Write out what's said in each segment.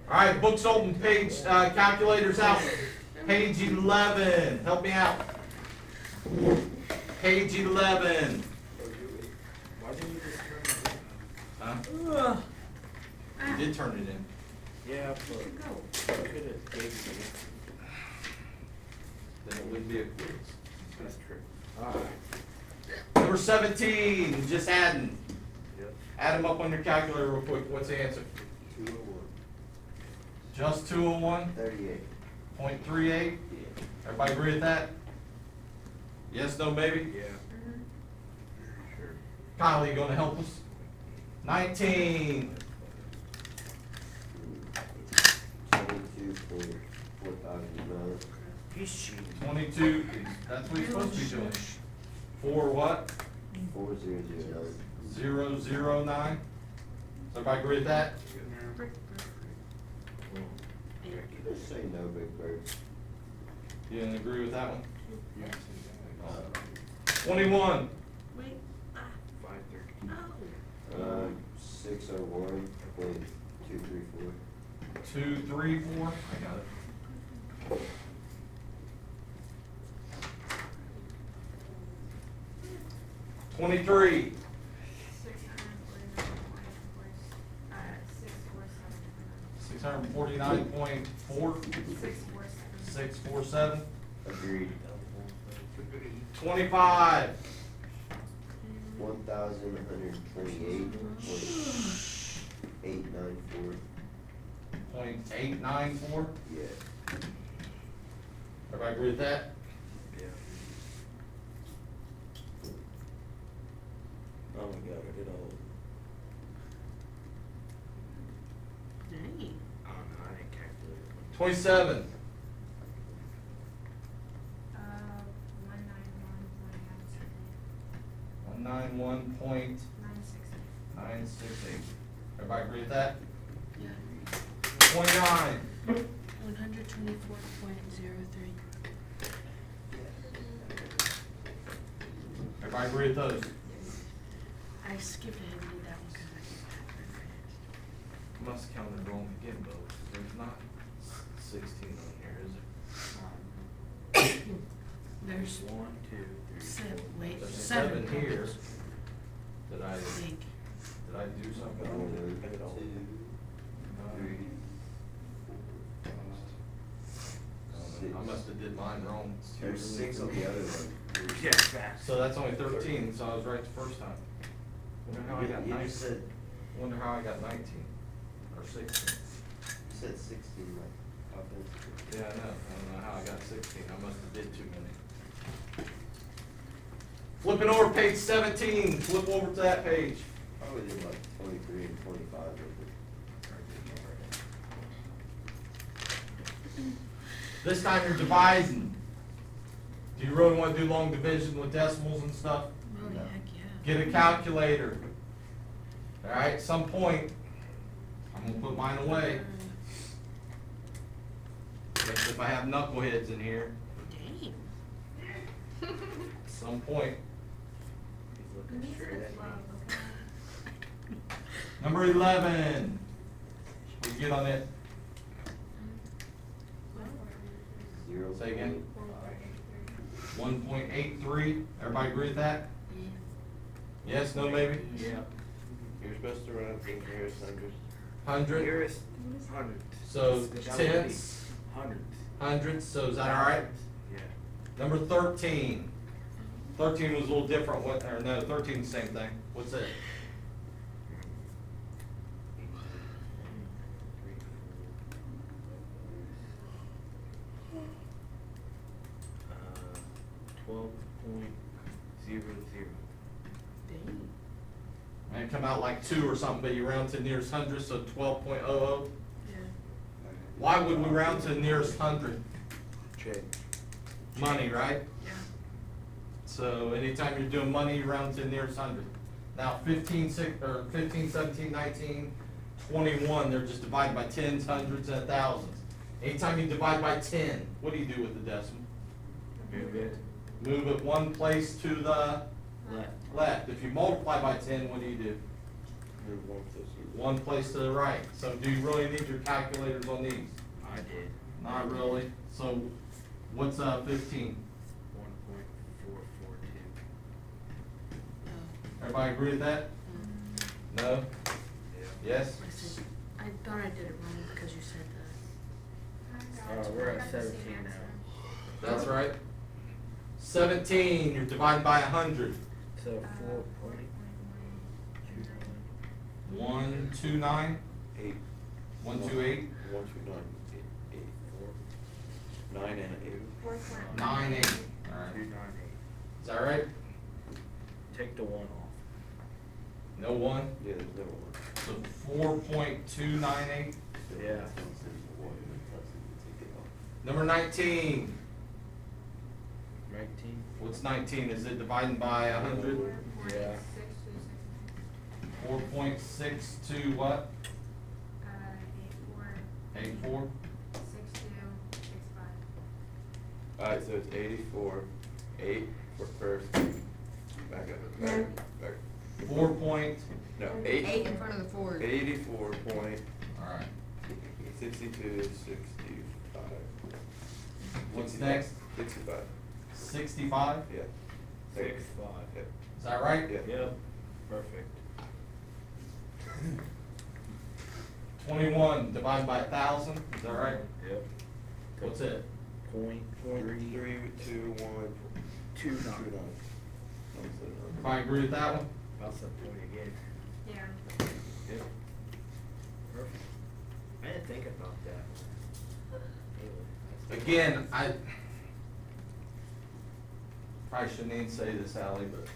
All right, books open, page, calculators out. Page 11, help me out. Page 11. Why didn't you just turn it Huh? You did turn it in. in? Yeah, but you could have gave it to me. Then it wouldn't be a quiz. That's true. Alright. Number 17, just adding. Yep. Add them up on your calculator real quick. What's the answer? 201. Just 201? 38. 0.38? Yeah. Everybody agree with that? Yes, no, maybe? Yeah. Sure. Kyle, you gonna help us? 19. 22 for $4,000. He's cheating. 22, that's what you're supposed to be doing. 4 what? 4009. 009. So everybody agree with that? Just say no, Big Bird. You didn't agree with that one? Yeah. 21. Wait, 530. oh. 601.234. 234. I got it. $23. 649.4. 647. Agreed. 25. 1,128.894. 0.894. Yeah. Everybody agree with that? Yeah. Oh my God, I did all. Dang. I don't know, I didn't calculate it. 27. 191.968. 960. Everybody agree with that? Yeah. 29. 124.03. Everybody agree with those? I skipped ahead and did that one because I Must count it wrong again, though. There's not 16 on here, is it? There's 1, 2, 3, 7. Wait, There's 7 7 here. colors. Did I I think. do something One, wrong? 2, 3. I must have did mine wrong. There's 6 on the other one. Yeah, fast. So that's only 13, so I was right the first time. Wonder how I got You 19. just said, Wonder how I got 19 or 16. you said 16 like offensive. Yeah, I know. I don't know how I got 16. I must have did too many. Flipping over page 17. Flip over to that page. Probably did like 23 and 25 with it. This time you're dividing. Do you really want to do long division with decimals and stuff? Oh, No. heck yeah. Get a calculator. All right, at some point, I'm gonna put mine away. Just if I have knuckleheads in here, Dang. at some point. He's looking straight at me. Number 11. What you get on it? 0. Say again. 1.83. Everybody agree with that? Yes, no, maybe? Yeah. You're supposed to run from nearest hundreds. 100. Nearest hundred. So tenths, Hundred. hundredths, so is that all right? Yeah. Number 13. 13 was a little different, what, or no, 13 is the same thing. What's it? Uh, 12.00. Dang. Might come out like 2 or something, but you round to nearest hundred, so 12.00. Yeah. Why would we round to nearest hundred? Check. Money, right? Yeah. So anytime you're doing money, you round to nearest hundred. Now 15, 17, 19, 21, they're just divided by tens, hundreds, and thousands. Anytime you divide by 10, what do you do with the decimal? Move it. Move it one place to the Left. left. If you multiply by 10, what do you do? Move one closer. one place to the right. So do you really need your calculators on these? I did. Not really. So what's 15? 1.442. Everybody agree with that? No? Yeah. Yes? I said, I thought I did it wrong because you said that. We're at 17 now. That's right. 17, you're dividing by 100. So 4.29. 129? 8. 128? 129, 8, 4. 9 and 8. 9, 8. Alright. 298. Is that right? Take the 1 off. No 1? Yeah, there's no one. So 4.298. Yeah. Number 19. 19. What's 19? Is it dividing by 100? Yeah. 4.62 what? 84? 'Alright, so it's 84, 8 for first. Back up, back. 4 point. No, 8 8. in front of the 4. 84 point, Alright. 62, 65. What's next? 65, 65? yeah. 6.5. Yeah. Is that right? Yeah. Yep. Perfect. 21 divided by 1,000. Is that right? Yep. What's it? Point 3, 3. 2, 1, 2 2, 9. 9. Everybody agree with that one? That's the point again. Yeah. Yep. Perfect. I didn't think about that. Anyway. Again, I probably shouldn't even say this, Ally, but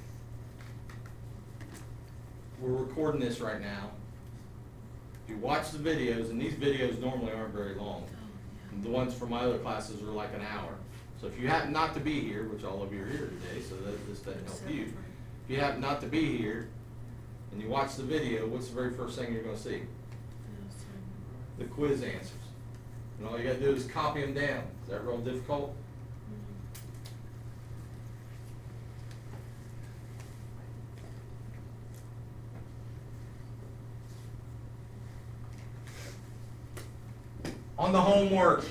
we're recording this right now. If you watch the videos, and these videos normally aren't very long. The ones from my other classes are like an hour. So if you happen not to be here, which all of you are here today, so that this doesn't help you. If you happen not to be here and you watch the video, what's the very first thing you're gonna see? The quiz answers. And all you gotta do is copy them down. Is that real difficult? On the homework.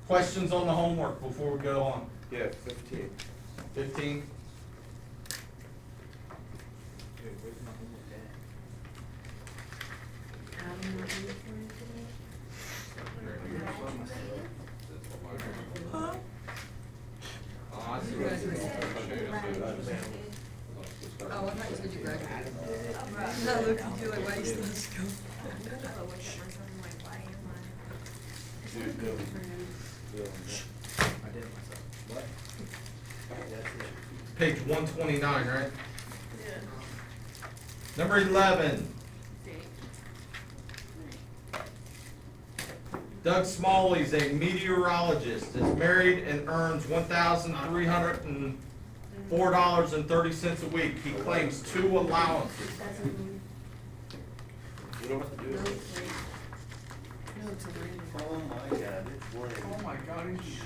Questions on the homework before we go on? Yeah, 15. 15? Dude, where's my homework at? Adam, what are you doing today? Oh, I see what it is. Oh, I thought you said you graduated. No, look, you do like, why you still in school? I did it myself. What? That's it. Page 129, right? Number 11. Doug Smalley's a meteorologist, is married and earns $1,304.30 a week. He claims 2 allowances. You don't have to do it. No, it's a random. Oh my god, it's working. Oh my God, he's...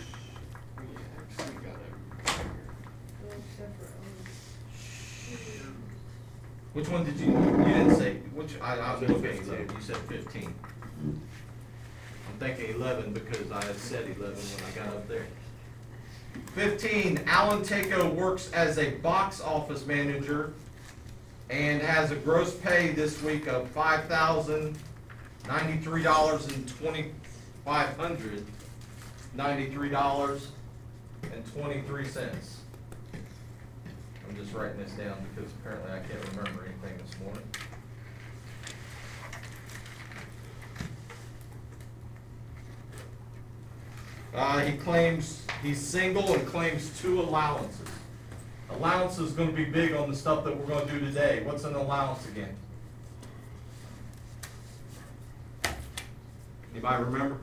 Which one did you didn't say, which, I was looking at 11, you said 15. I'm thinking 11 because I had said 11 when I got up there. 15, Alan Takeo works as a box office manager and has a gross pay this week of $5,093.23. I'm just writing this down because apparently I can't remember anything this morning. He claims he's single and claims 2 allowances. Allowance is going to be big on the stuff that we're going to do today. What's an allowance again? Anybody remember?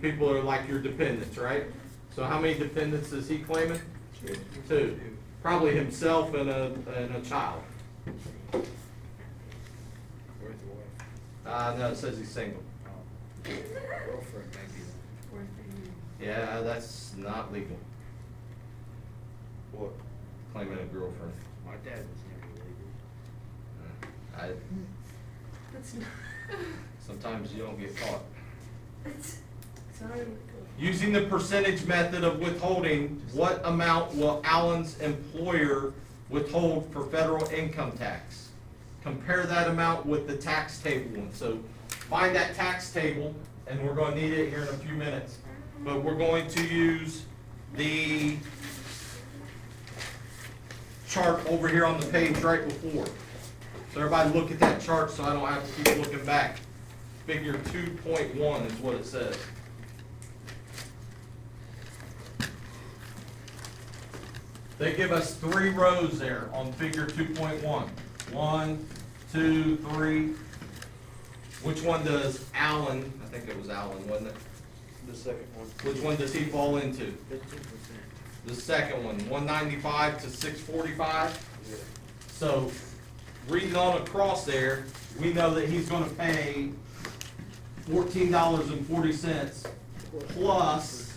People are like your dependents, right? So how many dependents is he claiming? 2. Probably himself and a child. Where's the wife? No, it says he's single. Girlfriend, maybe. Yeah, that's not legal, What? claiming a girlfriend. My dad was That's not. Sometimes you don't get caught. Sorry. Using the percentage method of withholding, what amount will Alan's employer withhold for federal income tax? Compare that amount with the tax table one. So find that tax table, and we're gonna need it here in a few minutes. But we're going to use the chart over here on the page right before. So everybody look at that chart so I don't have to keep looking back. Figure 2.1 is what it says. They give us 3 rows there on figure 2.1. 1, 2, 3. Which one does Alan, I think it was Alan, wasn't it? The second one. Which one does he fall into? 15%. The second one, 195 to 645. Yeah. So reading on across there, we know that he's gonna pay $14.40 plus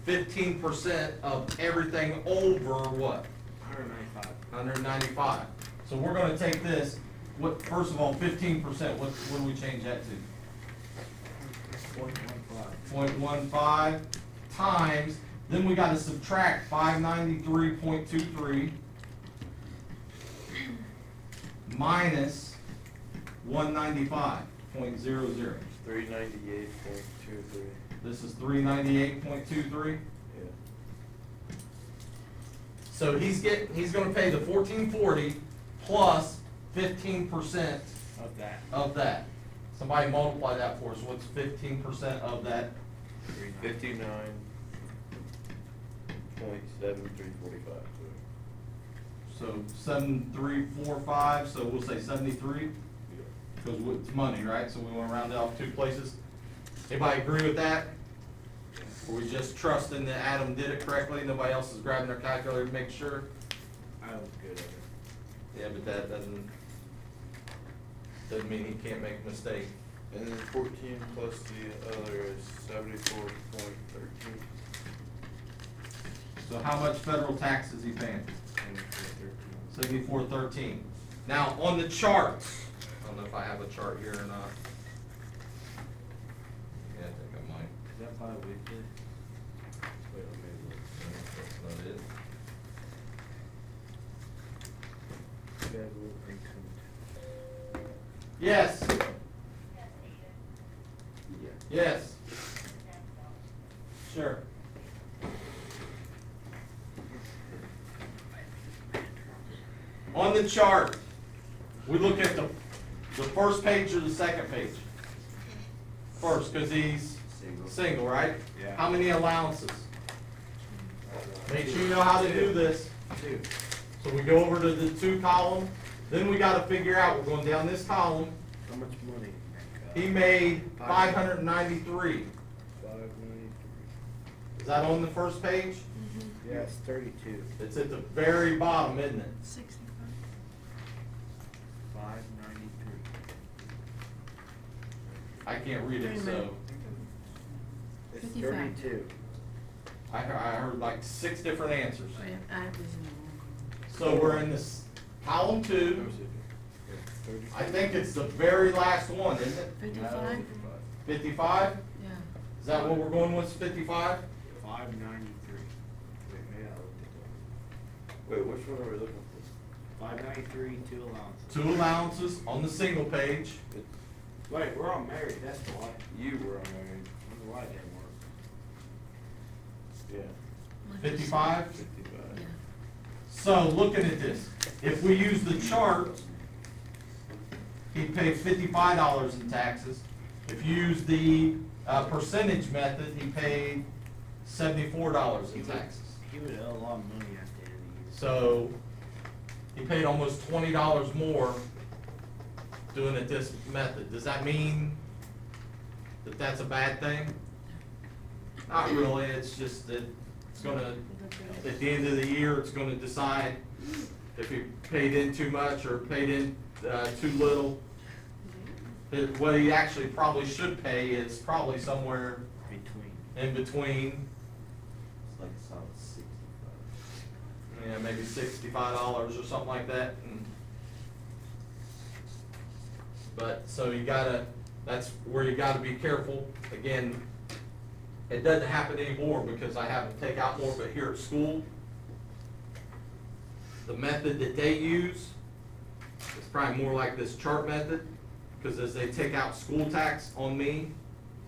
15% of everything over what? 195. 195. So we're gonna take this, what, first of all, 15%, what do we change that to? 0.15. 0.15 times, then we gotta subtract 593.23 minus 195.00. 398.23. This is 398.23. Yeah. So he's gonna pay the 1440 plus 15% Of that. of that. Somebody multiply that for us. What's 15% of that? 59.7345. So 7345, so we'll say 73, because it's money, right? So we want to round it off 2 places. Anybody agree with that? Or we just trusting that Adam did it correctly, nobody else is grabbing their calculator to make sure? I was good at it. Yeah, but that doesn't mean he can't make a mistake. And then 14 plus the other is 74.13. So how much federal tax is he paying? 7413. Now, on the charts, I don't know if I have a chart here or not. Yeah, I think I might. Is that bi-weekly? Wait, let me look. That's not it. Federal income. Yes, Yeah. yes. Sure. On the chart, we look at the first page or the second page? First, because he's single, right? Yeah. How many allowances? Make sure you know how to do this. 2. So we go over to the 2 column, then we gotta figure out, we're going down this column, How much money? he made 593. 593. Is that on the first page? Yeah, it's 32. It's at the very bottom, isn't it? 65. 593. I can't read it, so, It's 55. 32. I heard like 6 different answers. Oh, yeah, I was in the wrong. So we're in this column 2, Let me see. Yeah, 32. I think it's the very last one, isn't it? 55? 55? Yeah. Is that what we're going with, 55? 593. Wait, maybe I looked it Wait, which one are we looking for? up. 593, 2 allowances. 2 allowances on the single page. Wait, we're all married, that's why. You were on there. I don't know why it didn't work. Yeah. 55? 55. Yeah. So, looking at this, if we use the chart, he paid $55 in taxes. If you use the percentage method, he paid $74 in taxes. He would owe a lot of money at the end of the year. So, he paid almost $20 more doing it this method. Does that mean that that's a bad thing? Not really, it's just that it's gonna, at the end of the year, it's gonna decide if he paid in too much or paid in too little. What he actually probably should pay is probably somewhere Between. in between, It's like a solid 65. yeah, maybe $65 or something like that. And But, so you gotta, that's where you gotta be careful. Again, it doesn't happen anymore because I have to take out more, but here at school, the method that they use is probably more like this chart method, because as they take out school tax on me,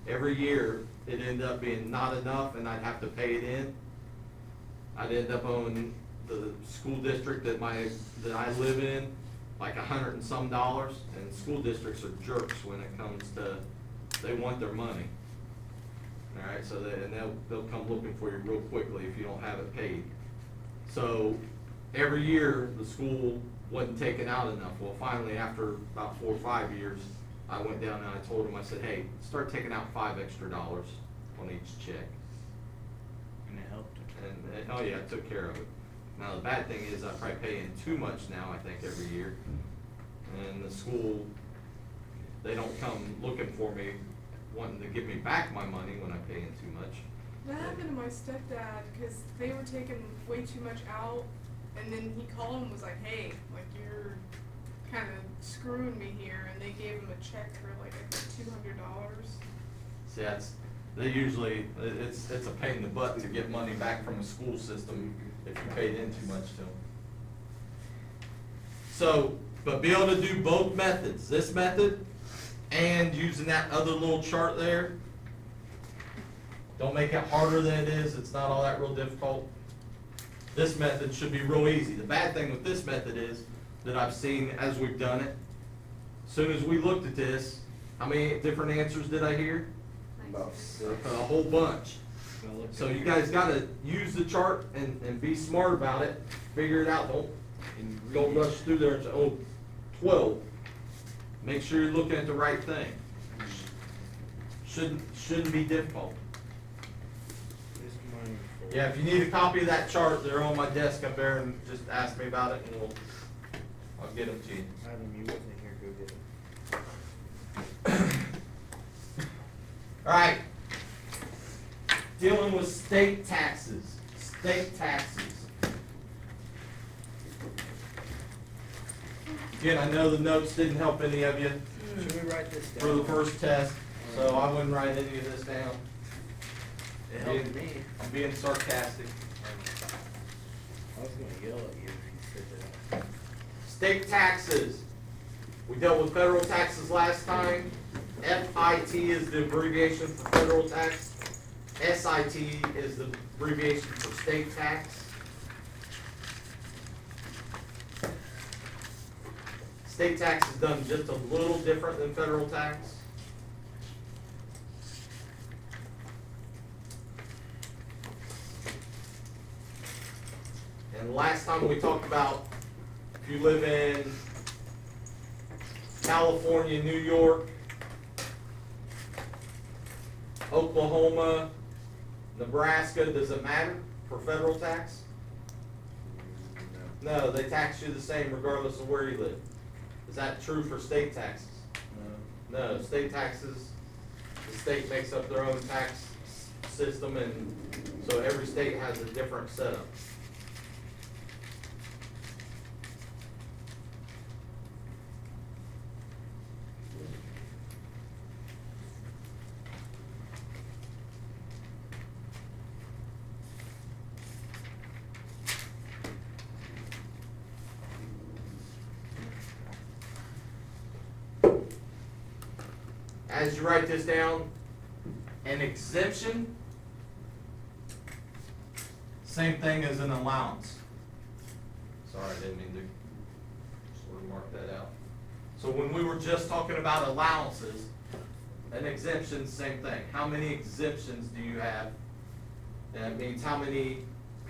every year, it ended up being not enough and I'd have to pay it in. I'd end up owing the school district that I live in like $100 and some, and school districts are jerks when it comes to, they want their money. All right, so and they'll come looking for you real quickly if you don't have it paid. So every year, the school wasn't taking out enough. Well, finally, after about 4 or 5 years, I went down and I told them, I said, hey, start taking out $5 extra on each check. And it helped. And, oh yeah, I took care of it. Now, the bad thing is I probably pay in too much now, I think, every year. And the school, they don't come looking for me, wanting to give me back my money when I pay in too much. That happened to my stepdad, because they were taking way too much out, and then he called and was like, hey, like, you're kind of screwing me here, and they gave him a check for like, I think $200. See, they usually, it's a pain in the butt to get money back from the school system if you paid in too much to them. So, but be able to do both methods, this method and using that other little chart there. Don't make it harder than it is, it's not all that real difficult. This method should be real easy. The bad thing with this method is that I've seen as we've done it, as soon as we looked at this, how many different answers did I hear? About six. A whole bunch. So you guys gotta use the chart and be smart about it, figure it out, don't rush through there and say, oh, 12. Make sure you're looking at the right thing. Shouldn't be difficult. This money for. Yeah, if you need a copy of that chart, they're on my desk up there, and just ask me about it and I'll get them to you. Adam, you wasn't here, go get it. All right. Dealing with state taxes. State taxes. Again, I know the notes didn't help any of you Should we write this down? for the first test, so I wouldn't write any of this down. It helped me. I'm being sarcastic. I was gonna yell at you if you said that. State taxes. We dealt with federal taxes last time. FIT is the abbreviation for federal tax. SIT is the abbreviation for state tax. State tax is done just a little different than federal tax. And last time we talked about if you live in California, New York, Oklahoma, Nebraska, does it matter for federal tax? No, they tax you the same regardless of where you live. Is that true for state taxes? No, state taxes, the state makes up their own tax system, and so every state has a different setup. As you write this down, an exemption, same thing as an allowance. Sorry, I didn't mean to sort of mark that out. So when we were just talking about allowances, an exemption, same thing. How many exemptions do you have? That means how many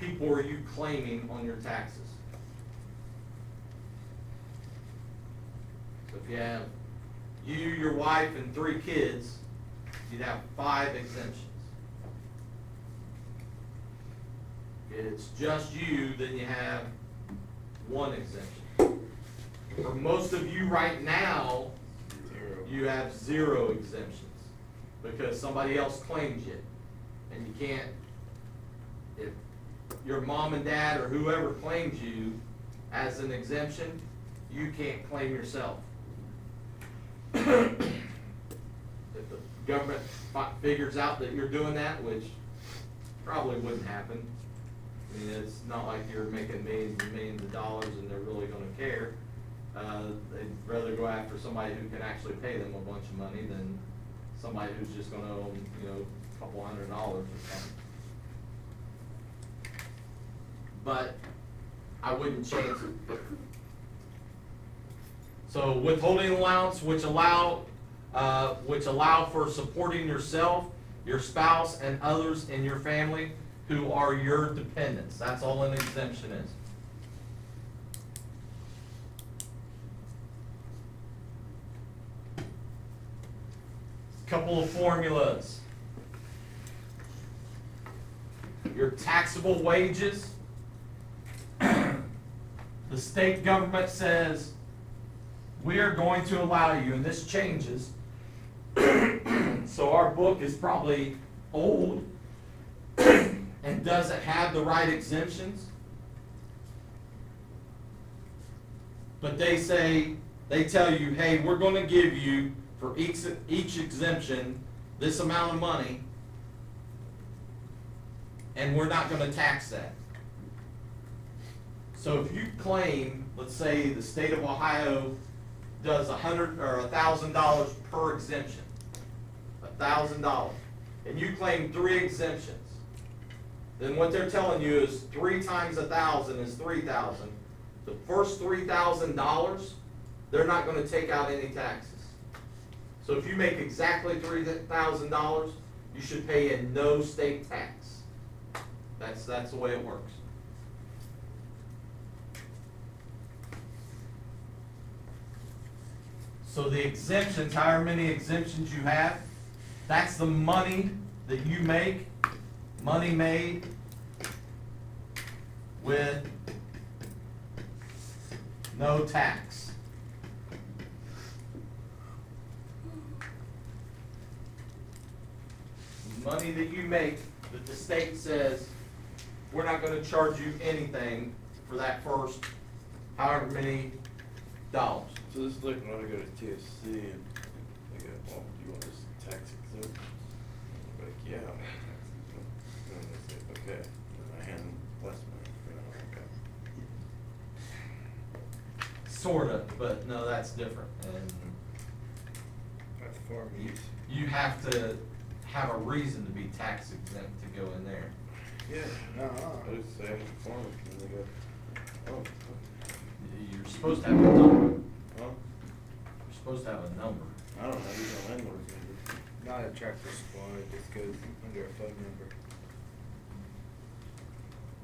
people are you claiming on your taxes? So if you have you, your wife, and 3 kids, you'd have 5 exemptions. If it's just you, then you have 1 exemption. For most of you right now, you have 0 exemptions because somebody else claims you. And you can't, if your mom and dad or whoever claims you as an exemption, you can't claim yourself. if the government figures out that you're doing that, which probably wouldn't happen. I mean, it's not like you're making millions and millions of dollars and they're really gonna care. They'd rather go after somebody who can actually pay them a bunch of money than somebody who's just gonna owe them, you know, a couple $100 or something. But I wouldn't change it. So withholding allowance, which allow for supporting yourself, your spouse, and others in your family who are your dependents. That's all an exemption is. Couple of formulas. Your taxable wages. The state government says, we are going to allow you, and this changes. So our book is probably old and doesn't have the right exemptions. But they tell you, hey, we're going to give you, for each exemption, this amount of money, and we're not going to tax that. So if you claim, let's say the state of Ohio does $100 or $1,000 per exemption, $1,000, and you claim 3 exemptions, then what they're telling you is 3 times 1,000 is 3,000. The first $3,000, they're not going to take out any taxes. So if you make exactly $3,000, you should pay in no state tax. That's the way it works. So the exemptions, however many exemptions you have, that's the money that you make, money made with no tax. Money that you make that the state says, we're not going to charge you anything for that first however many dollars. So this is like when I go to TSC and they go, well, do you want this tax exempt? I'm like, yeah, I want tax exempt. And they say, okay. And I hand them less money. And I'm like, okay. Sort of, but no, that's different. And That's farm use. you have to have a reason to be tax exempt to go in there. Yeah. No. I just say I'm a farmer, and they go, oh, You're supposed to have a number. huh? You're supposed to have a number. I don't know, these are landlords. Not a tractor supply, it just goes under a phone number.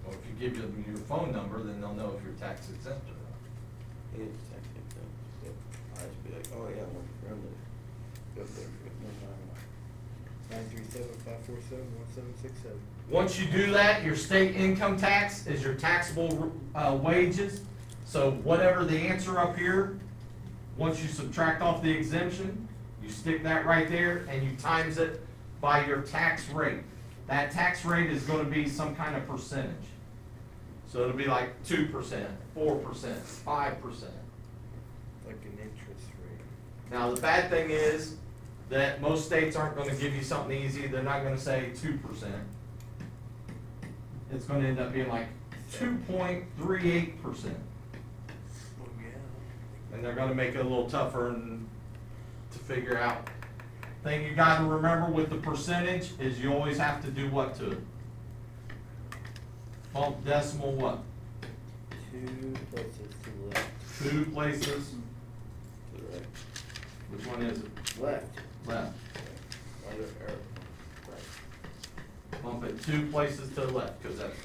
Well, if you give them your phone number, then they'll know if you're tax exempt or not. It is tax exempt, so I just be like, oh yeah, I'm friendly. Go there, no, no, no. 937-547-1767. Once you do that, your state income tax is your taxable wages. So whatever the answer up here, once you subtract off the exemption, you stick that right there and you times it by your tax rate. That tax rate is going to be some kind of percentage. So it'll be like 2%, 4%, 5%. Like an interest rate. Now the bad thing is that most states aren't going to give you something easy. They're not going to say 2%. It's going to end up being like 2.38%. Oh, yeah. And they're going to make it a little tougher to figure out. Thing you got to remember with the percentage is you always have to do what to it? Bump decimal what? 2 places to the left. 2 places. To the right. Which one is it? Left. Left. Under arrow. Right. Bump it 2 places to the left because that's 20%.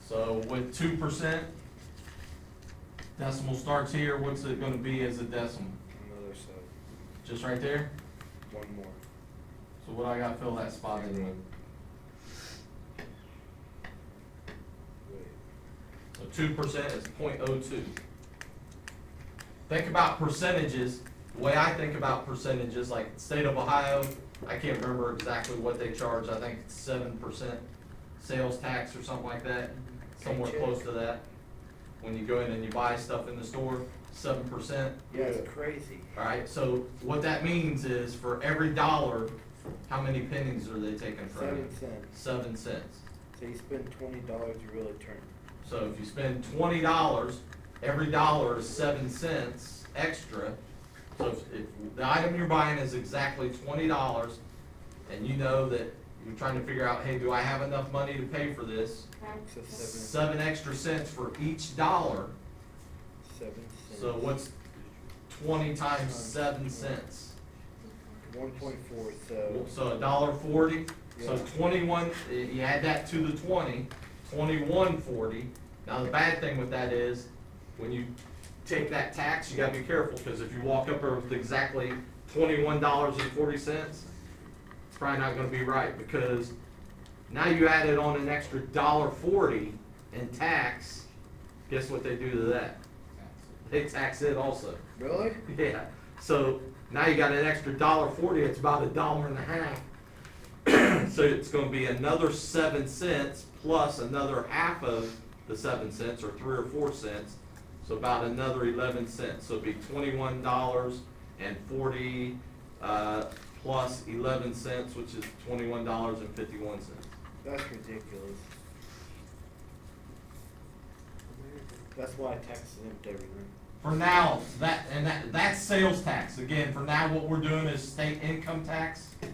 So with 2%, decimal starts here. What's it going to be as a decimal? Another side. Just right there? One more. So what I got to fill that spot in with? Wait. So 2% is 0.02. Think about percentages. The way I think about percentages, like state of Ohio, I can't remember exactly what they charge. I think it's 7% sales tax or something like that, somewhere Check. close to that. when you go in and you buy stuff in the store, 7%. Yeah, it's crazy. Alright, so what that means is for every dollar, how many pennies are they taking from you? 7 cents. 7 cents. So you spend $20, you really turn. So if you spend $20, every dollar is 7 cents extra. So if the item you're buying is exactly $20, and you know that you're trying to figure out, hey, do I have enough money to pay for this? So 7 extra cents for each dollar. 7 cents. So what's 20 times 7 cents? 1.4, so. So $1.40, so Yeah. 21, you add that to the 20, 21.40. Now, the bad thing with that is, when you take that tax, you gotta be careful, because if you walk up there with exactly $21.40, it's probably not gonna be right, because now you added on an extra $1.40 in tax, guess what they do to that? They tax it also. Really? Yeah, so now you got an extra $1.40, it's about $1.50. So it's gonna be another 7 cents plus another half of the 7 cents, or 3 or 4 cents. So about another 11 cents, so it'd be $21.40, plus 11 cents, which is $21.51. That's ridiculous. That's why tax exempt everything. For now, that's sales tax. Again, for now, what we're doing is state income tax. I'm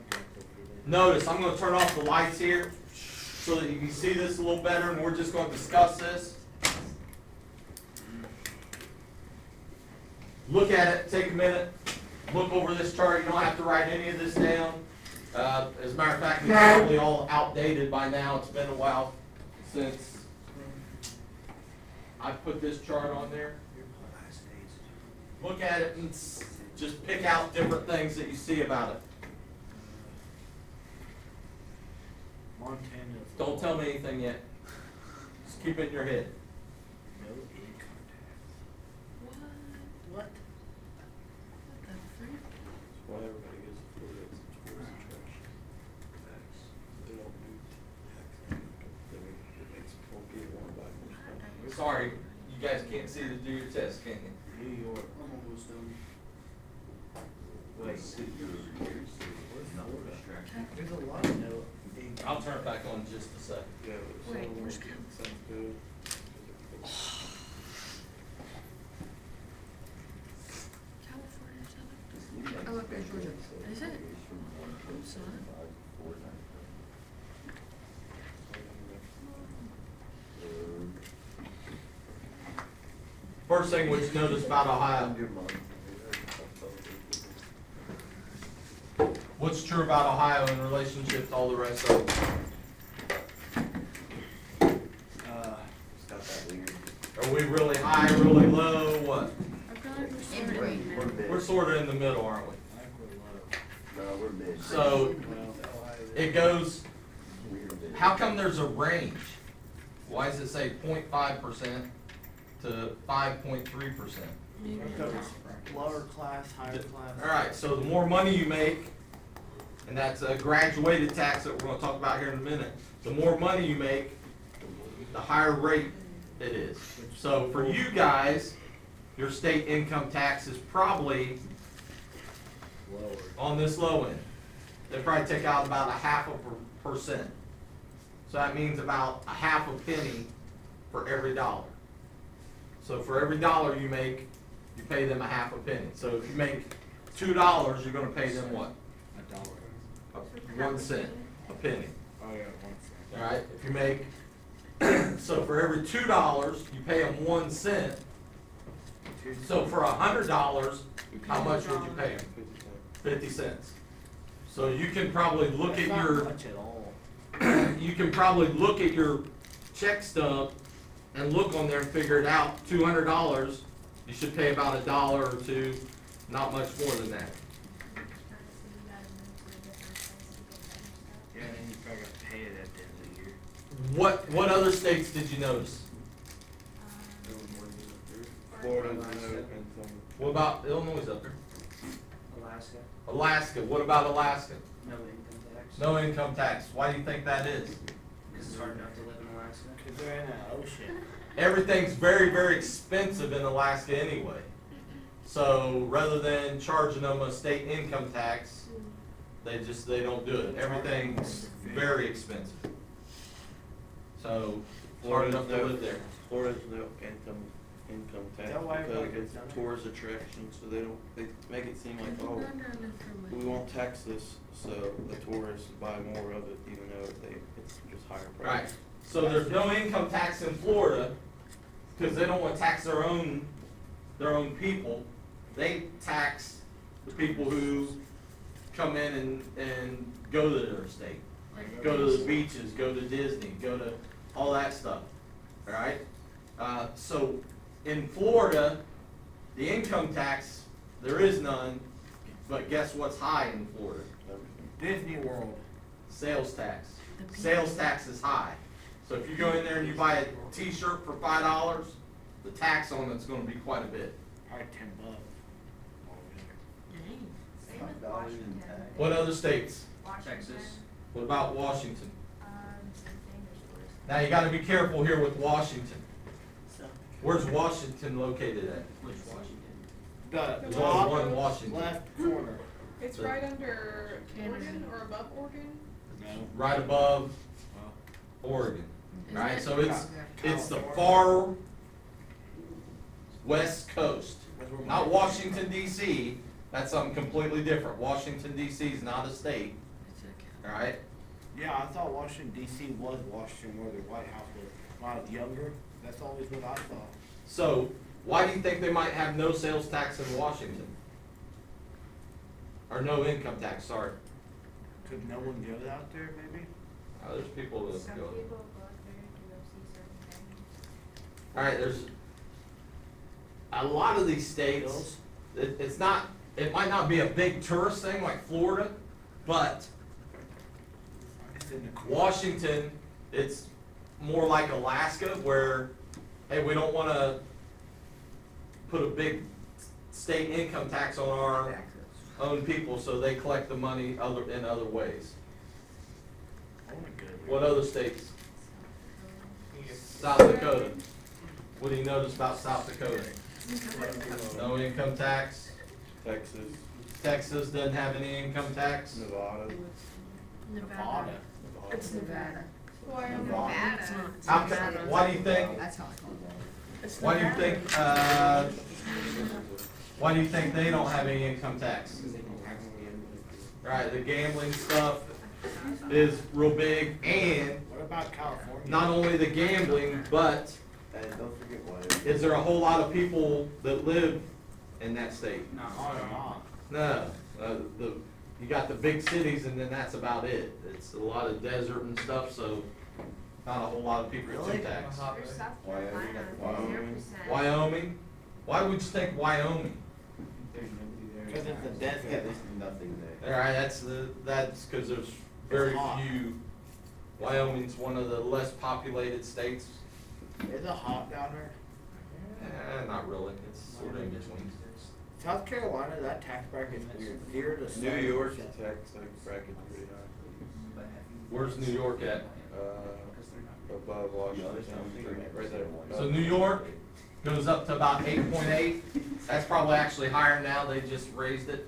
grateful for that. Notice, I'm gonna turn off the lights here so that you can see this a little better, and we're just gonna discuss this. Look at it, take a minute, look over this chart, you don't have to write any of this down. As a matter of fact, it's probably all outdated by now, it's been a while since I put this chart on there. Look at it and just pick out different things that you see about it. Montana. Don't tell me anything yet. Just keep it in your head. No income tax. What? What? What the frick? Why everybody gets a Florida, it's towards the trash. They don't do tax. It makes more people want to buy more stuff. Sorry, you guys can't see to do your test, can you? New York. I'm almost done. Wait. Where's Florida? There's a lot of no income. I'll turn it back on in just a second. Yeah, but Wait, some where's of them Cal? sounds good. California, is that? Oh, up there, Georgia. Is it? It's not. First thing what you notice about Ohio, what's true about Ohio in relationship to all the rest of them? It's got that weird. Are we really high, really low, what? I feel like we're sort of between. in We're there. mid. We're sorta in the middle, aren't we? I think we're low. No, we're mid. So, it goes, We're mid. how come there's a range? Why does it say 0.5% to 5.3%? Maybe Because it's- it's lower class, higher class. Alright, so the more money you make, and that's a graduated tax that we're gonna talk about here in a minute, the more money you make, the higher rate it is. So for you guys, your state income tax is probably Lower. on this low end. They probably take out about 0.5%. So that means about 0.5 penny for every dollar. So for every dollar you make, you pay them 0.5 penny. So if you make $2, you're gonna pay them what? $1. 1 cent, a penny. Oh yeah, 1 cent. Alright, if you make, so for every $2, you pay them 1 cent. So for $100, how much would you pay them? 50 cents. So you can probably look That's at not your, much at all. you can probably look at your check stub and look on there and figure it out. $200, you should pay about $1 or $2, not much more than that. Yeah, and you probably got to pay it at the end of the year. What other states did you notice? Florida's no income. What about Illinois up there? Alaska, Alaska, what about Alaska? no income tax. No income tax. Why do you think that is? Because it's hard enough to live in Alaska. Cause they're in an ocean. everything's very, very expensive in Alaska anyway. So rather than charging them a state income tax, they don't do it. Everything's very expensive. So, hard enough to live there. Florida's no income tax that why because everybody it's does a it? tourist attraction, so they make it seem like, oh, we won't tax this, so the tourists buy more of it, even though it's just higher price. Right. So there's no income tax in Florida, because they don't want to tax their own people. They tax the people who come in and go to their state. Go to the beaches, go to Disney, go to all that stuff, all right? So in Florida, the income tax, there is none, but guess what's high in Florida? Disney World. Sales tax. Sales tax is high. So if you go in there and you buy a t-shirt for $5, the tax on it's gonna be quite a bit. Probably $10. Dang. Same with Washington. What other states? Texas. What about Washington? Same thing, there's tourists. Now you gotta be careful here with Washington. Where's Washington located at? Which Washington? The There's top only one Washington. left corner. It's right under Oregon or above Oregon. No. Right above Oregon, Isn't right? it- So it's the far west coast. That's where Not my- Washington DC, that's something completely different. Washington DC is not a state, all right? Yeah, I thought Washington DC was Washington where the White House was. When I was younger, that's always what I thought. So why do you think they might have no sales tax in Washington? Or no income tax, sorry. Could no one go out there, maybe? There's people that Some go. people go up there to go see certain things. All right, there's a lot of these states, it might not be a big tourist thing like Florida, but It's in the corner. Washington, it's more like Alaska where, hey, we don't wanna put a big state income tax on our own people, so they collect the money in other ways. I wanna go there. What other states? South Dakota. What do you notice about South Dakota? No income tax. Texas, Texas doesn't have any income tax. Nevada. Nevada. It's Nevada. Wyoming. Nevada. It's not. How come, why do you think, That's how I call it. why do you think, why do you think they don't have any income tax? Right, the gambling stuff is real big, and What about California? not only the gambling, but And don't forget why. is there a whole lot of people that live in that state? No. No, you got the big cities and then that's about it. It's a lot of desert and stuff, so not a whole lot of people to tax. There's South Carolina, Wyoming. 0%. Wyoming? Why would you think Wyoming? There's nobody there. Because it's a desert. Yeah, there's nothing there. Alright, that's because there's very It's hot. few. Wyoming's one of the less populated states. Is it hot down there? Not really, it's sort of in between. South Carolina, that tax bracket's weird. 0 to 7%. New York tax bracket's pretty high. Where's New York at? Above Washington, right there. So New York goes up to about 8.8. That's probably actually higher now, they just raised it.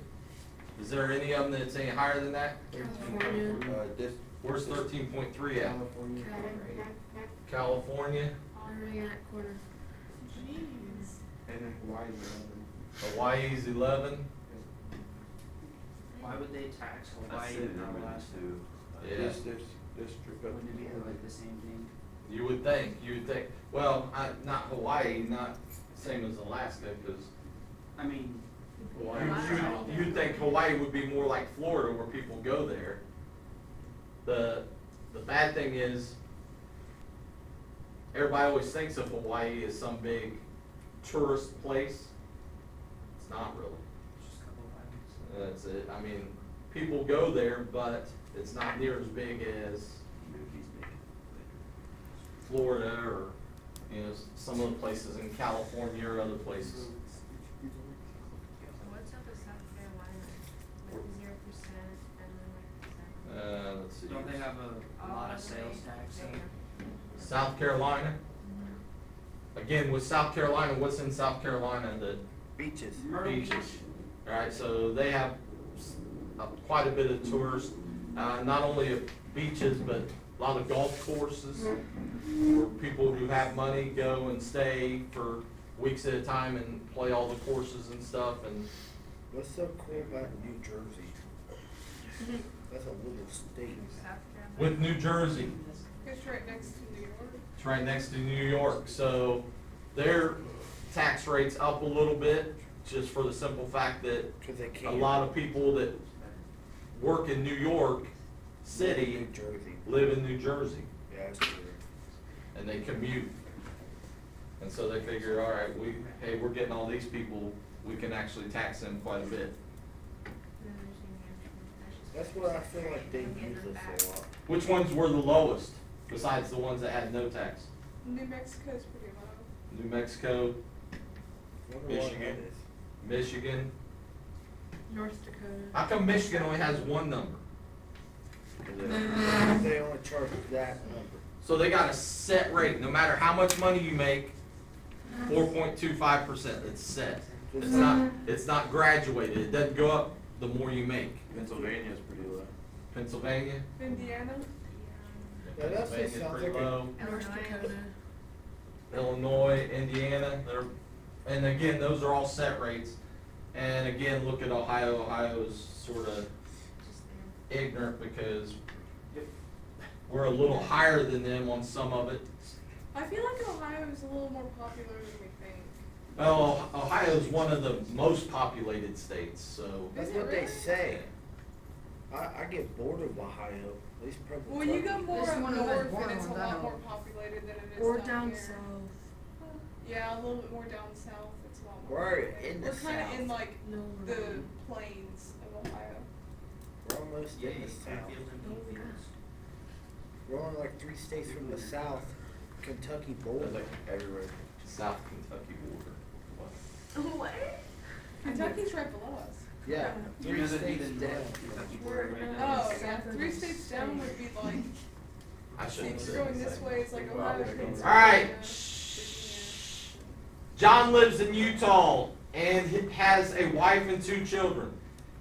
Is there any of them that's any higher than that? California. Where's 13.3 at? California. California? Right in that corner. Jeez. And then Hawaii, Hawaii's 11. why would they tax Hawaii and not Alaska? Yeah. This district. Wouldn't it be like the same thing? You would think. Well, not Hawaii, not same as Alaska, because I mean, you'd think Hawaii would be more like Florida where people go there. The bad thing is, everybody always thinks of Hawaii as some big tourist place. It's not really. it's just a couple of islands. That's it. I mean, people go there, but it's not near as big as Florida or, some of the places in California or other places. So what's up with South Carolina? Like 0% and then like Let's see. Don't they have a lot of sales tax? there? South Carolina? again, with South Carolina, what's in South Carolina that Beaches. Myrtle Beach. beaches? Alright, so they have quite a bit of tourists, not only of beaches, but a lot of golf courses where people who have money go and stay for weeks at a time and play all the courses and stuff. And What's so cool about New Jersey? That's a little state. with New Jersey, It's right next to New York. it's right next to New York, so their tax rate's up a little bit, just for the simple fact that Cause they a can't. lot of people that work in New York New City Jersey. live in New Jersey, Yeah, that's true. and they commute. And so they figure, all right, hey, we're getting all these people, we can actually tax them quite a bit. That's what I feel like they use us a lot. Which ones were the lowest, besides the ones that had no tax? New Mexico's pretty low. New Mexico, Wonder why that Michigan. is. Michigan. North Dakota. How come Michigan only has one number? They only charge that number. So they got a set rate, no matter how much money you make, 4.25%, it's set. It's not graduated, it doesn't go up the more you make. Pennsylvania's pretty low. Pennsylvania? Indiana. Yeah, that just Pennsylvania's sounds pretty like a- low. North Dakota. Illinois, Indiana, and again, those are all set rates. And again, look at Ohio. Ohio's sort of ignorant because we're a little higher than them on some of it. I feel like Ohio is a little more popular than we think. Well, Ohio's one of the most populated states, so. That's Is it what they really? say. I get bored of Ohio, at least probably. When you go more It's up one of those north, warm and it's a ones, I lot know. more populated than it is Or down down here. south. Yeah, a little bit more down south. It's a lot more. We're populated. in the We're kind of in south. like No, the we're not. plains of Ohio. We're almost in the south. We're only like 3 states from the south, Kentucky border. That's like everywhere. South Kentucky border. What? Kentucky's right below us. Yeah, You 3 doesn't states even down. Kentucky border right now. Oh, South yeah, of 3 the states state. down would be like, I see, shouldn't if say you're going this anything. way, it's like Ohio, Pennsylvania. Alright. Virginia. John lives in Utah and has a wife and 2 children.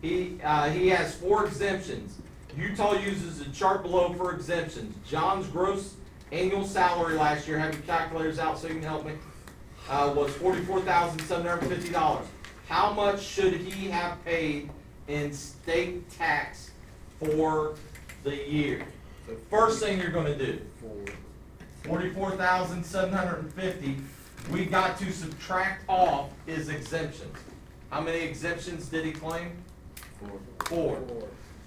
He has 4 exemptions. Utah uses a chart below for exemptions. John's gross annual salary last year, have your calculators out so you can help me, was $44,750. How much should he have paid in state tax for the year? So First thing you're gonna do, 44. $44,750, we got to subtract off his exemptions. How many exemptions did he claim? 4.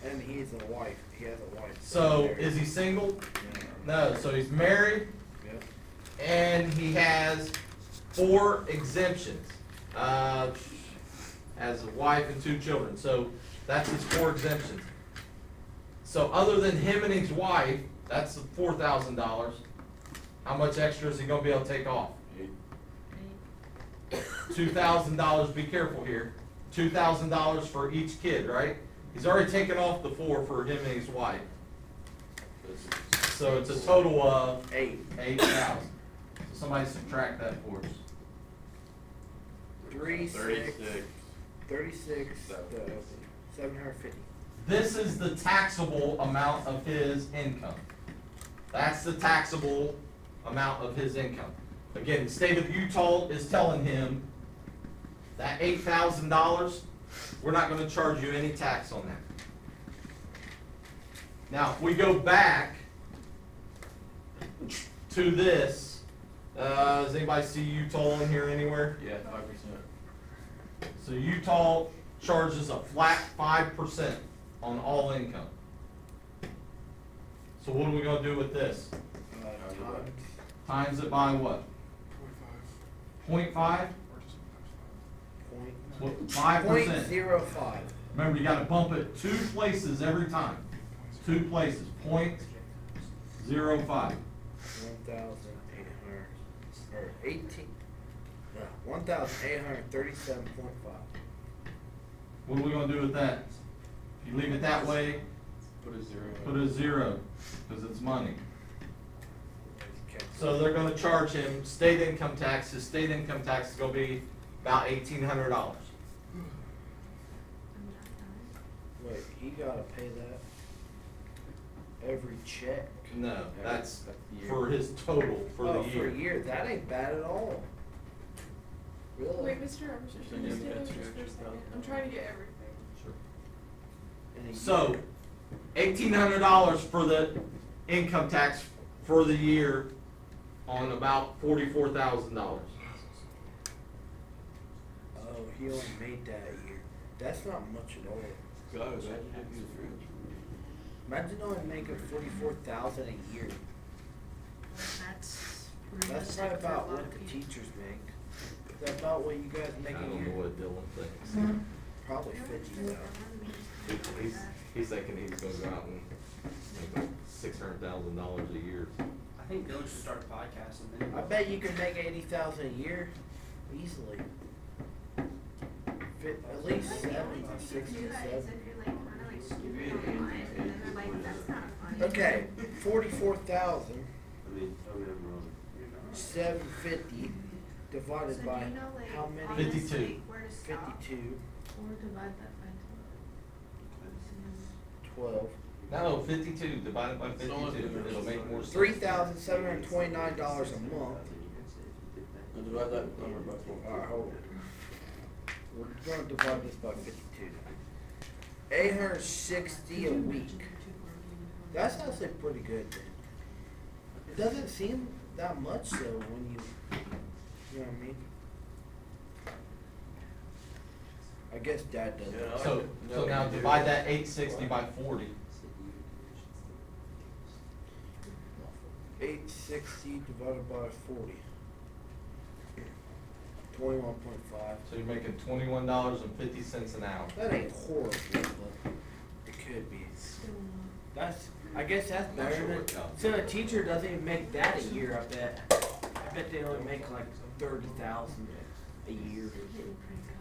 And he's a wife, he has a wife. So, Married. is he single? Yeah. No, so he's married Yep. and he has 4 exemptions. Has a wife and 2 children, so that's his 4 exemptions. So other than him and his wife, that's $4,000. How much extra is he gonna be able to take off? $2,000, be careful here, $2,000 for each kid, right? He's already taken off the 4 for him and his wife. So it's a total of 8,000. So somebody subtract that for us. 36, 750. This is the taxable amount of his income. That's the taxable amount of his income. Again, the state of Utah is telling him that $8,000, we're not gonna charge you any tax on that. Now, if we go back to this, does anybody see Utah in here anywhere? Yeah, 5%. So Utah charges a flat 5% on all income. So what are we gonna do with this? Times. Times it by what? 0.5? Point. 5%. 0.05. Remember, you gotta bump it 2 places every time. 2 places, 0.05. 1,800 or 18. No, 1,837.5. What are we gonna do with that? If you leave it that way, Put a 0. put a 0, because it's money. So they're gonna charge him state income tax, his state income tax is gonna be about $1,800. Wait, he gotta pay that every check? No, that's Year. for his total for Oh, the for year. a year, that ain't bad at all. Really? Wait, Mr. Ebersole, can you stay there just for a second? I'm trying to get everything. Sure. In a So, year. $1,800 for the income tax for the year on about $44,000. Oh, he only made that a year. That's not much at all. God, imagine if he was rich. Imagine only making 44,000 a year. That's That's realistic probably for a about lot what of the people. teachers make. Is that about what you guys I make a don't know year? what Dylan thinks. Probably 50,000. He's thinking he's gonna go out and make like $600,000 a year. I think Dylan should start a podcast and then. I bet you could make 80,000 a year easily. At least 70, 60, 70. Okay, 44,000, 750 divided by how many? 52. 52, Or divide that by 12. No, 52 divided by 52, it'll make more sense. $3,729 a month. And divide that number by four. Alright, hold on. We're gonna divide this by 52. 860 a week. That's actually pretty good then. It doesn't seem that much though when you know what I mean? I guess Dad does Yeah, that. So now divide that 860 by 40. 860 divided by 40. 21.5. So you're making $21.50 an hour. That ain't horrible, but it could be. That's, I guess that's Not better sure than, what counts. so a teacher doesn't even make that a year, I bet. I bet they only make like 30,000 a year.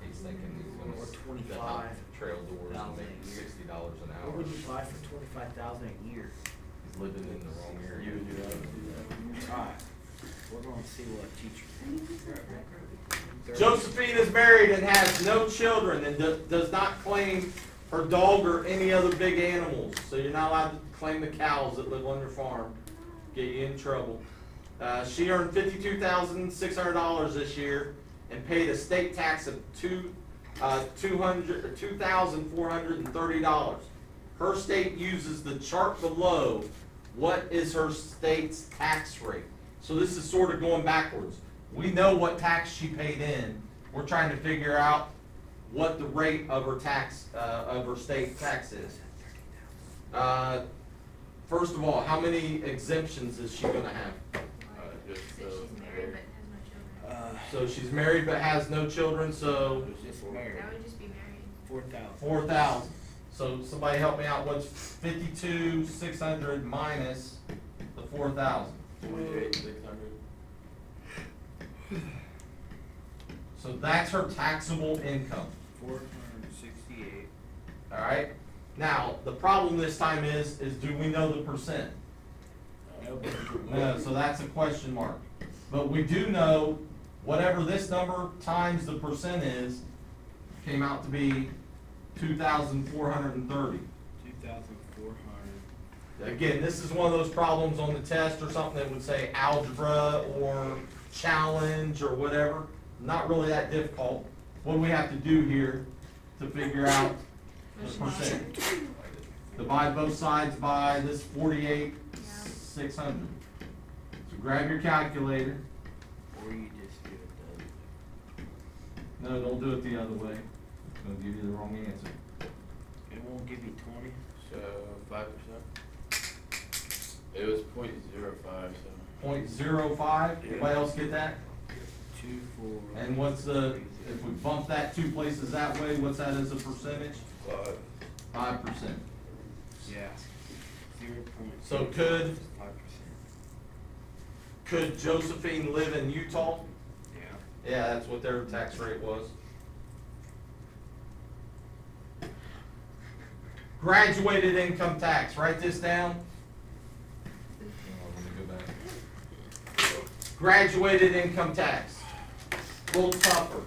He's thinking he's gonna. Or 25 Trail doors and thousand make a year. $60 an What hour. would you buy for 25,000 a year? He's living in the wrong area. You would do that. Alright, we're gonna see what a teacher. Josephine is married and has no children and does not claim her dog or any other big animals. So you're not allowed to claim the cows that live on your farm. Get you in trouble. She earned $52,600 this year and paid a state tax of $2,430. Her state uses the chart below. What is her state's tax rate? So this is sort of going backwards. We know what tax she paid in. We're trying to figure out what the rate of her tax, of her state tax is. First of all, how many exemptions is she gonna have? Just, So she's married but has no children, so Just married. That would just be married. 4,000. 4,000. So somebody help me out, what's 52,600 minus the 4,000? 28,600. So that's her taxable income. 468. Alright? Now, the problem this time is do we know the percent? No, so that's a question mark. But we do know whatever this number times the percent is, came out to be 2,430. 2,400. Again, this is one of those problems on the test or something that would say algebra or challenge or whatever. Not really that difficult. What do we have to do here to figure out the percent? Divide both sides by this 48,600. So grab your calculator. Or you just do it the other way. No, don't do it the other way. It's gonna give you the wrong answer. It won't give you 20. So 5%. It was 0.05, so. 0.05, anybody else get that? 2, 4. And what's the, if we bump that two places that way, what's that as a percentage? 5%. Yeah. 0. So could 5%. Could Josephine live in Utah? Yeah. Yeah, that's what their tax rate was. Graduated income tax, write this down. Oh, let me go back. Graduated income tax, a little tougher.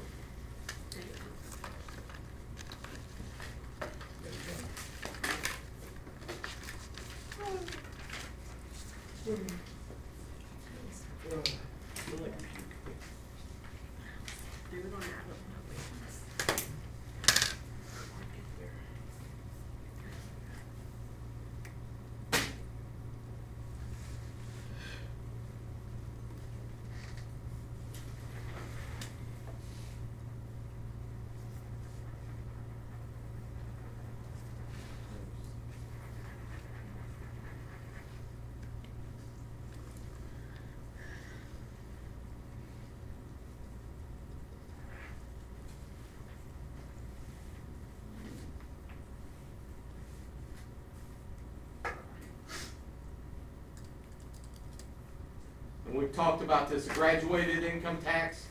And we've talked about this graduated income tax.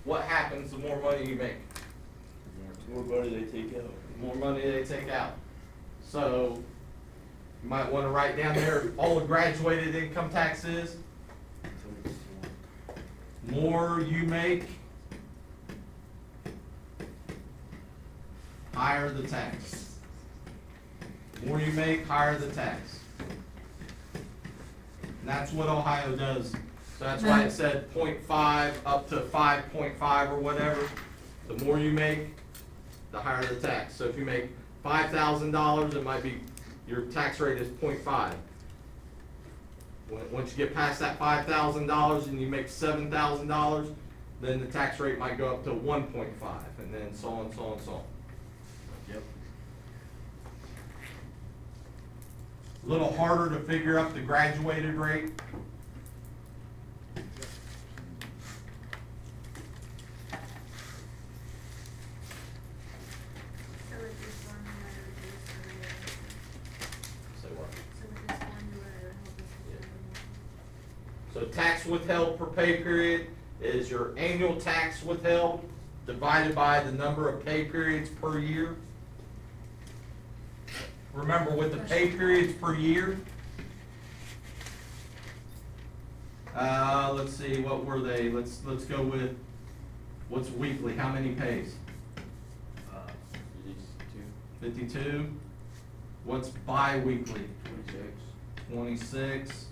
What happens the more money you make? More money they take out. The more money they take out. So you might want to write down there all the graduated income tax is. More you make, higher the tax. More you make, higher the tax. And that's what Ohio does. So that's why it said 0.5 up to 5.5 or whatever. The more you make, the higher the tax. So if you make $5,000, it might be, your tax rate is 0.5. Once you get past that $5,000 and you make $7,000, then the tax rate might go up to 1.5, and then so on, so on, so on. Yep. A little harder to figure out the graduated rate. Say what? So tax withheld per pay period is your annual tax withheld divided by the number of pay periods per year. Remember, with the pay periods per year, let's see, what were they? Let's go with, what's weekly? How many pays? 52. What's bi-weekly? 26.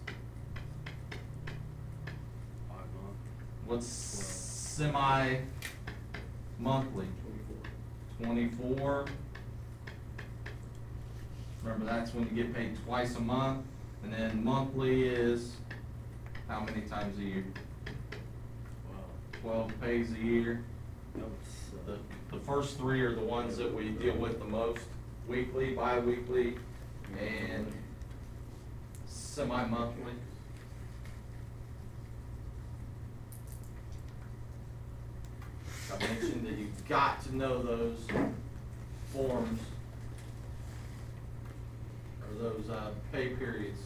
What's semi-monthly? 24. Remember, that's when you get paid twice a month. And then monthly is how many times a year? 12 pays a year. The first three are the ones that we deal with the most: weekly, bi-weekly, and semi-monthly. I mentioned that you've got to know those forms, or those pay periods.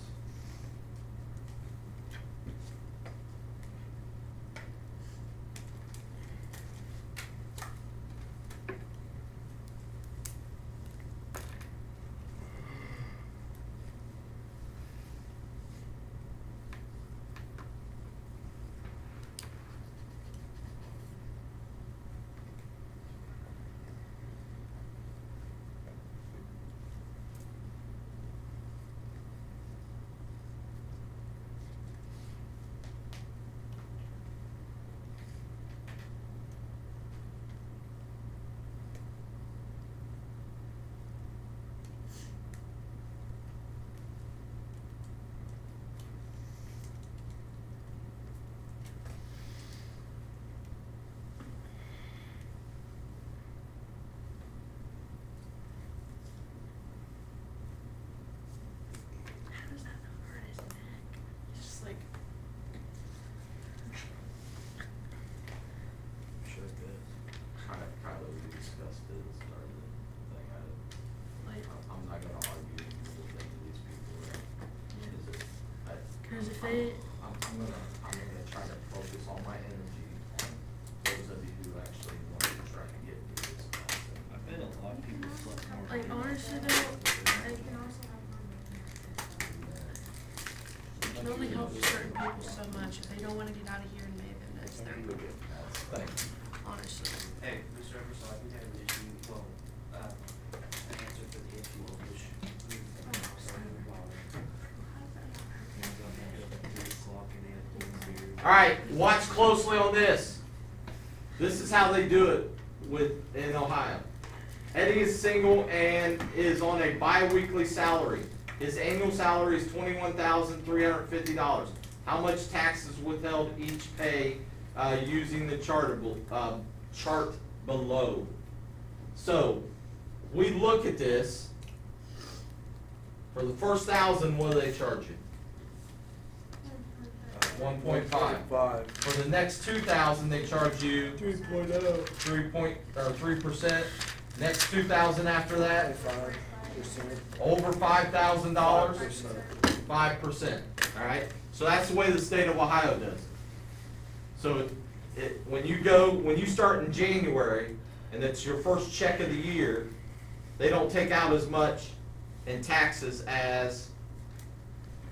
Just like, Kyla, we discussed it at the start of the thing. like, I'm not gonna argue with the thing that these people are. cause if they, I'm gonna try to focus all my energy on those of you who actually want to try to get through this class. I bet a lot of people slept more. like honestly though, like, it only helps certain people so much. If they don't wanna get out of here in May, then it's their, Thanks. honestly. Hey, Mr. Ebersole, I think I have an issue, well, an answer for the issue of which. Alright, watch closely on this. This is how they do it in Ohio. Eddie is single and is on a bi-weekly salary. His annual salary is $21,350. How much taxes withheld each pay using the chart below? So, we look at this. For the first 1,000, what do they charge you? 1.5. 5. For the next 2,000, they charge you 3.0. 3%. Next 2,000 after that, 5%. over $5,000, 5%. All right. So that's the way the state of Ohio does it. So when you start in January, and it's your first check of the year, they don't take out as much in taxes as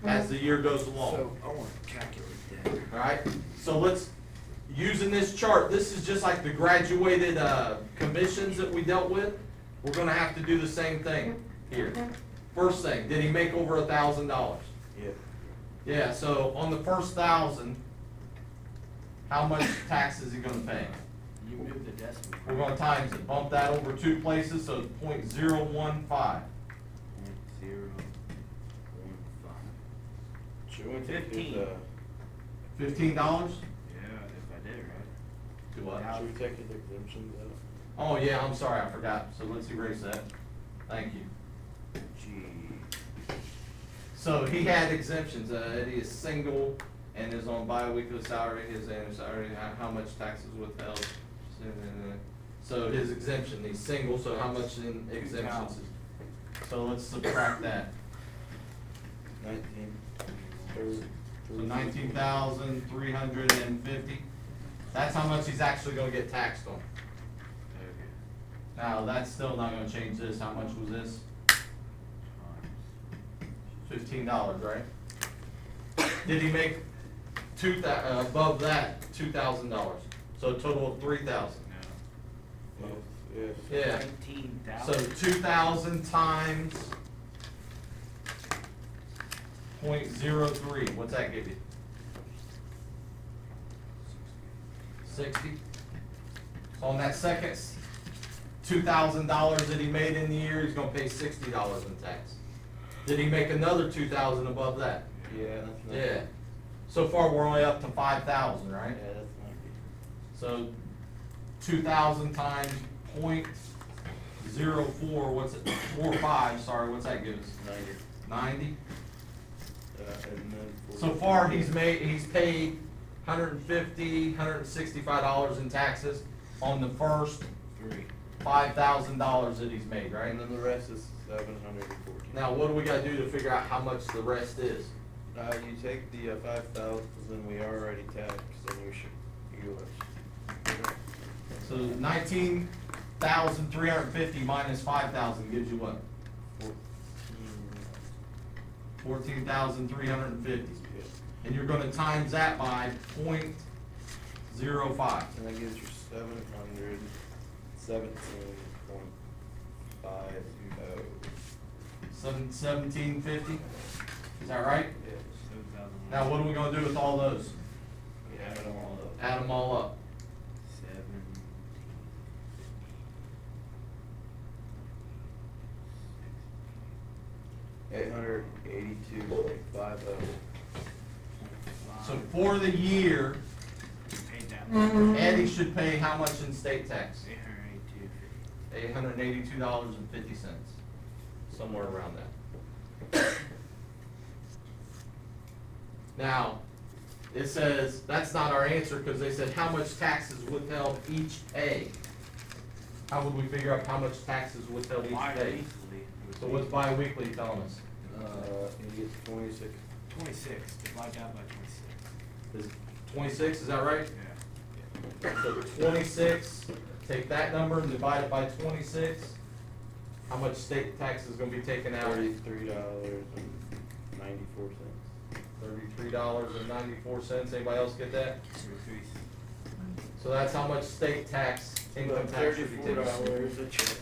the year goes along. So I want to calculate that. All right, so let's, using this chart, this is just like the graduated commissions that we dealt with. We're gonna have to do the same thing here. First thing, did he make over $1,000? Yeah. Yeah, so on the first 1,000, how much tax is he gonna pay? You moved the decimal. We're gonna times it, bump that over 2 places, so it's 0.015. 0.015. Should we take 15. his, $15? Yeah, if I did it right. Do what? should we take his exemptions out? Oh, yeah, I'm sorry, I forgot, so let's erase that. Thank you. Gee. So he had exemptions, Eddie is single and is on bi-weekly salary, his annual salary, how much taxes withheld. So his exemption, he's single, so how much in exemptions is? So let's subtract that. 19. So 19,350. That's how much he's actually gonna get taxed on. Now, that's still not gonna change this, how much was this? $15, right? Did he make above that, $2,000? So a total of 3,000. Yes. Yeah. 19,000. So 2,000 times 0.03, what's that give you? 60. So on that second $2,000 that he made in the year, he's gonna pay $60 in tax. Did he make another 2,000 above that? Yeah, that's not. Yeah. So far, we're only up to 5,000, right? Yeah, that's not good. So 2,000 times 0.04, what's it, 45, sorry, what's that give us? 90? And then. So far, he's paid $150, $165 in taxes on the first 3. $5,000 that he's made, right? And then the rest is 714. Now, what do we gotta do to figure out how much the rest is? You take the 5,000 we already taxed, and you So 19,350 minus 5,000 gives you what? 14,350. And you're gonna times that by 0.05. And that gives you 717.50. 1750? Is that right? Yes. Now, what are we gonna do with all those? We add them all up. Add them all up. 882.50. So for the year, Paid that. Eddie should pay how much in state tax? 882. $882.50, somewhere around that. Now, it says, that's not our answer, because they said how much taxes withheld each pay. How would we figure out how much taxes withheld each pay? Bi-weekly. So what's bi-weekly telling us? He gets 26. 26, divide that by 26. Is 26, is that right? Yeah. So 26, take that number and divide it by 26. How much state tax is gonna be taken out? $33.94. $33.94. Anybody else get that? So that's how much state tax, income tax should be taken. $34 a check.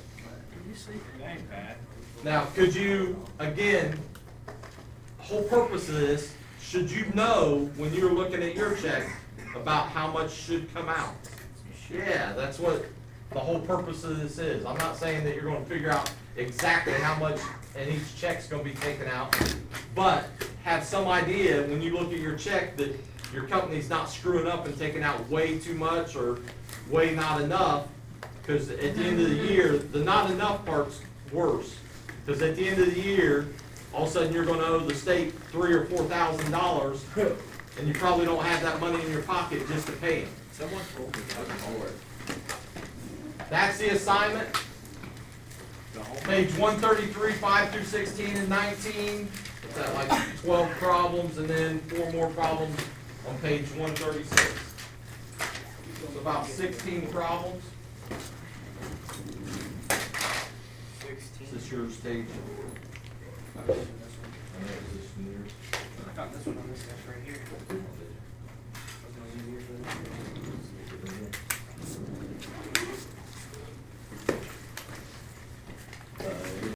That ain't bad. Now, could you, again, whole purpose of this, should you know when you're looking at your check about how much should come out? Yeah, that's what the whole purpose of this is. I'm not saying that you're gonna figure out exactly how much and each check's gonna be taken out, but have some idea when you look at your check that your company's not screwing up and taking out way too much or way not enough. Cause at the end of the year, the not enough part's worse. Cause at the end of the year, all of a sudden you're gonna owe the state $3,000 or $4,000, and you probably don't have that money in your pocket just to pay them. Someone told me that before. That's the assignment. The whole Page 133, 5 through 16 and 19. It's at like 12 problems and then 4 more problems on page 136. It's about 16 problems. 16. Is this yours, Tage? I found this one on this desk right here. I was gonna leave here for this.